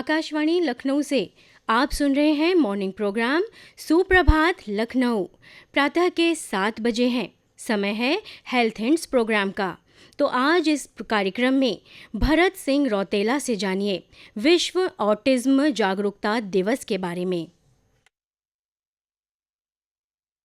आकाशवाणी लखनऊ से आप सुन रहे हैं मॉर्निंग प्रोग्राम सुप्रभात लखनऊ। प्रातः के 7 बजे हैं। समय है हेल्थ हिंट्स प्रोग्राम का। तो आज इस कार्यक्रम में भरत सिंह रौतेला से जानिए विश्व ऑटिज्म जागरूकता दिवस के बारे में।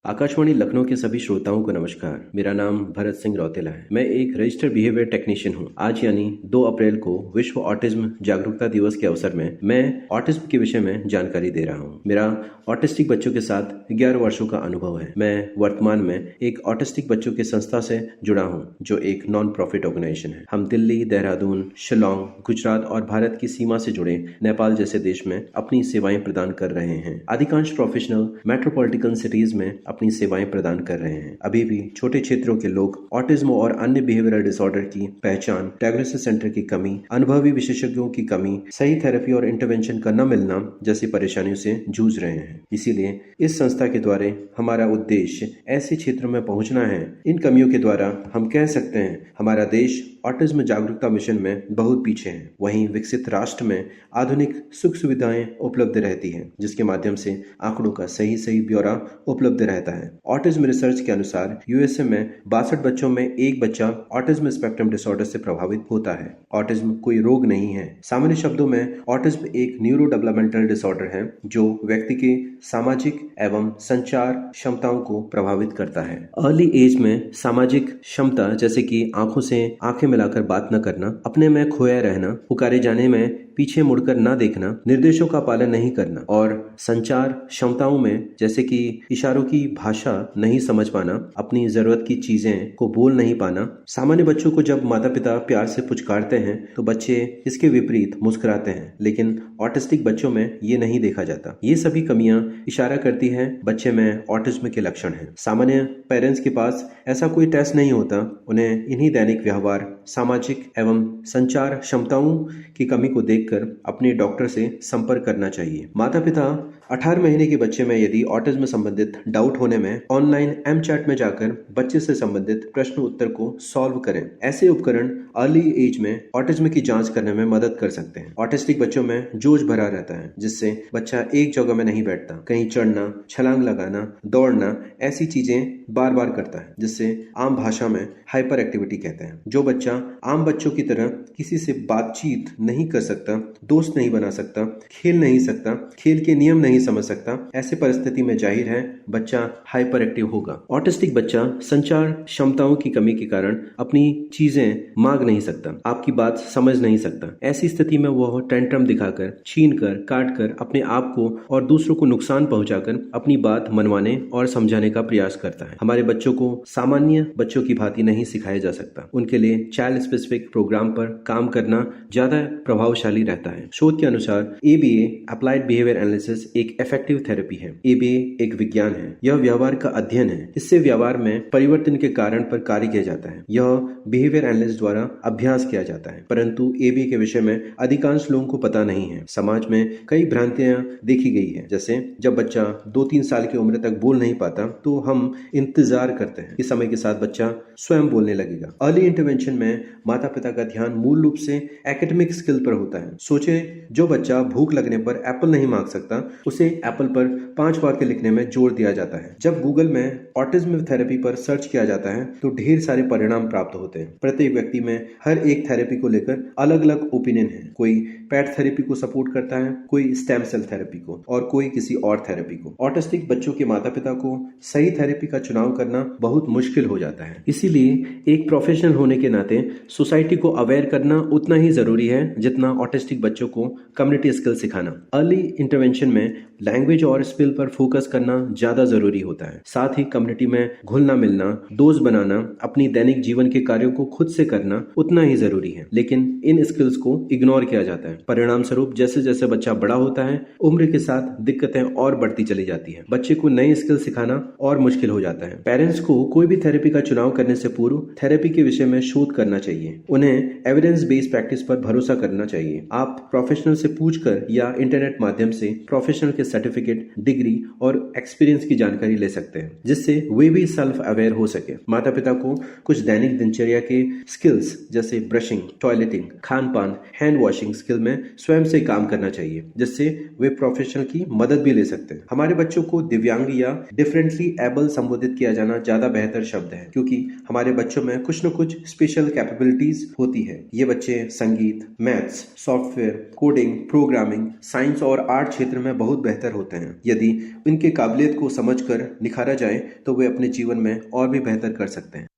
आकाशवाणी लखनऊ के सभी श्रोताओं को नमस्कार। मेरा नाम भरत सिंह रौतेला है। मैं एक रजिस्टर्ड बिहेवियर टेक्नीशियन हूँ। आज यानी 2 अप्रैल को विश्व ऑटिज्म जागरूकता दिवस के अवसर में मैं ऑटिज्म के विषय में जानकारी दे रहा हूँ। मेरा ऑटिस्टिक बच्चों के साथ 11 वर्षों का अनुभव है। मैं वर्तमान में एक ऑटिस्टिक बच्चों की संस्था से जुड़ा हूँ जो एक नॉन प्रॉफिट ऑर्गेनाइजेशन है। हम दिल्ली, देहरादून, शिलोंग, गुजरात और भारत की सीमा से जुड़े नेपाल जैसे देश में अपनी सेवाएं प्रदान कर रहे हैं। अधिकांश प्रोफेशनल मेट्रोपॉलिटन सिटीज में अपनी सेवाएं प्रदान कर रहे हैं। अभी भी छोटे क्षेत्रों के लोग ऑटिज्म और अन्य बिहेवियरल डिसऑर्डर की पहचान, डायग्नोसिस सेंटर की कमी, अनुभवी विशेषज्ञों की कमी, सही थेरेपी और इंटरवेंशन का न मिलना जैसी परेशानियों से जूझ रहे हैं। इसीलिए इस संस्था के द्वारा हमारा उद्देश्य ऐसे क्षेत्रों में पहुंचना है। इन कमियों के द्वारा हम कह सकते हैं हमारा देश ऑटिज्म जागरूकता मिशन में बहुत पीछे है। वहीं विकसित राष्ट्र में आधुनिक सुख सुविधाएं उपलब्ध रहती हैं जिसके माध्यम से आंकड़ों का सही ब्यौरा उपलब्ध रहता है। ऑटिज्म रिसर्च के अनुसार यूएसए में 62 बच्चों में एक बच्चा ऑटिज्म स्पेक्ट्रम डिसऑर्डर से प्रभावित होता है। ऑटिज्म कोई रोग नहीं है। सामान्य शब्दों में ऑटिज्म एक न्यूरो डेवलपमेंटल डिसऑर्डर है जो व्यक्ति के सामाजिक एवं संचार क्षमताओं को प्रभावित करता है। अर्ली एज में सामाजिक क्षमता जैसे कि आंखों से आंखें मिलाकर बात न करना, अपने में खोया रहना, पुकारे जाने में पीछे मुड़कर ना देखना, निर्देशों का पालन नहीं करना और संचार क्षमताओं में जैसे कि इशारों की भाषा नहीं समझ पाना, अपनी जरूरत की चीजें को बोल नहीं पाना। सामान्य बच्चों को जब माता पिता प्यार से पुचकारते हैं तो बच्चे इसके विपरीत मुस्कुराते हैं, लेकिन ऑटिस्टिक बच्चों में ये नहीं देखा जाता। ये सभी कमियां इशारा करती है बच्चे में ऑटिज्म के लक्षण हैं। सामान्य पेरेंट्स के पास ऐसा कोई टेस्ट नहीं होता। उन्हें इन्हीं दैनिक व्यवहार, सामाजिक एवं संचार क्षमताओं की कमी को देखकर अपने डॉक्टर से संपर्क करना चाहिए। माता पिता 18 महीने के बच्चे में यदि ऑटिज्म संबंधित डाउट होने में ऑनलाइन एम चैट में जाकर बच्चे से संबंधित प्रश्न उत्तर को सॉल्व करें। ऐसे उपकरण अर्ली एज में ऑटिज्म की जांच करने में मदद कर सकते हैं। ऑटिस्टिक बच्चों में जोश भरा रहता है जिससे बच्चा एक जगह में नहीं बैठता, कहीं चढ़ना, छलांग लगाना, दौड़ना ऐसी चीजें बार बार करता है जिससे आम भाषा में हाइपर एक्टिविटी कहते हैं। जो बच्चा आम बच्चों की तरह किसी से बातचीत नहीं कर सकता, दोस्त नहीं बना सकता, खेल नहीं सकता, खेल के नियम नहीं समझ सकता, ऐसे परिस्थिति में जाहिर है बच्चा हाइपर एक्टिव होगा। ऑटिस्टिक बच्चा संचार क्षमताओं की कमी के कारण अपनी चीजें मांग नहीं सकता, आपकी बात समझ नहीं सकता। ऐसी स्थिति में वह टेंट्रम दिखाकर, छीनकर, काटकर अपने आप को और दूसरों को नुकसान पहुंचाकर अपनी बात मनवाने और समझाने का प्रयास करता है। हमारे बच्चों को सामान्य बच्चों की भांति नहीं सिखाया जा सकता। उनके लिए चाइल्ड स्पेसिफिक प्रोग्राम पर काम करना ज्यादा प्रभावशाली रहता है। शोध के अनुसार ABA अप्लाइड बिहेवियर एनालिसिस एक इफेक्टिव थेरेपी है। ABA एक विज्ञान है। यह व्यवहार का अध्ययन है। इससे व्यवहार में परिवर्तन के कारण पर कार्य किया जाता है। यह बिहेवियर एनालिस्ट द्वारा अभ्यास किया जाता है, परंतु ABA के विषय में अधिकांश लोगों को पता नहीं है। समाज में कई भ्रांतियां देखी गई है, जैसे जब बच्चा 2-3 साल की उम्र तक बोल नहीं पाता तो हम इंतजार करते हैं कि समय के साथ बच्चा स्वयं बोलने लगेगा। अर्ली इंटरवेंशन में माता पिता का ध्यान मूल रूप से एकेडमिक स्किल पर होता है। सोचे जो बच्चा भूख लगने पर एप्पल नहीं मांग सकता, उसे एप्पल पर 5 वाक्य लिखने में जोर दिया जाता है। जब गूगल में ऑटिज्म थेरेपी पर सर्च किया जाता है तो ढेर सारे परिणाम प्राप्त होते हैं। प्रत्येक व्यक्ति में हर एक थेरेपी को लेकर अलग अलग ओपिनियन है। कोई पैट थेरेपी को सपोर्ट करता है, कोई स्टेम सेल थेरेपी को और कोई किसी और थेरेपी को। ऑटिस्टिक बच्चों के माता पिता को सही थेरेपी का चुनाव करना बहुत मुश्किल हो जाता है। इसीलिए एक प्रोफेशनल होने के नाते सोसाइटी को अवेयर करना उतना ही जरूरी है जितना ऑटिस्टिक बच्चों को कम्युनिटी स्किल सिखाना। अर्ली इंटरवेंशन में लैंग्वेज और स्किल पर फोकस करना ज्यादा जरूरी होता है। साथ ही कम्युनिटी में घुलना मिलना, दोस्त बनाना, अपनी दैनिक जीवन के कार्यों को खुद से करना उतना ही जरूरी है, लेकिन इन स्किल्स को इग्नोर किया जाता है। परिणाम स्वरूप जैसे जैसे बच्चा बड़ा होता है उम्र के साथ दिक्कतें और बढ़ती चली जाती है। बच्चे को नई स्किल सिखाना और मुश्किल हो जाता है। पेरेंट्स को कोई भी थेरेपी का चुनाव करने से पूर्व थेरेपी के विषय में शोध करना चाहिए। उन्हें एविडेंस बेस्ड प्रैक्टिस पर भरोसा करना चाहिए। आप प्रोफेशनल से पूछकर या इंटरनेट माध्यम से प्रोफेशनल के सर्टिफिकेट, डिग्री डिग्री और एक्सपीरियंस की जानकारी ले सकते हैं, जिससे वे भी सेल्फ अवेयर हो सके। माता पिता को कुछ दैनिक दिनचर्या के स्किल्स जैसे ब्रशिंग, टॉयलेटिंग, खान पान, हैंड वॉशिंग स्किल में स्वयं से काम करना चाहिए, जिससे वे प्रोफेशनल की मदद भी ले सकते हैं। हमारे बच्चों को दिव्यांग या डिफरेंटली एबल संबोधित किया जाना ज्यादा बेहतर शब्द है, क्योंकि हमारे बच्चों में कुछ न कुछ स्पेशल कैपेबिलिटीज होती है। ये बच्चे संगीत, maths, software, coding, programming, science और आर्ट क्षेत्र में बहुत बेहतर होते हैं। यदि इनके काबिलियत को समझकर निखारा जाए तो वे अपने जीवन में और भी बेहतर कर सकते हैं।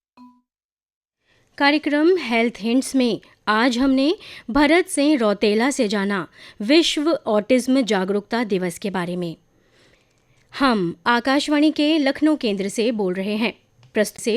कार्यक्रम हेल्थ हिंट्स में आज हमने भरत सिंह रौतेला से जाना विश्व ऑटिज्म जागरूकता दिवस के बारे में। हम आकाशवाणी के लखनऊ केंद्र से बोल रहे हैं। प्रस्तुत से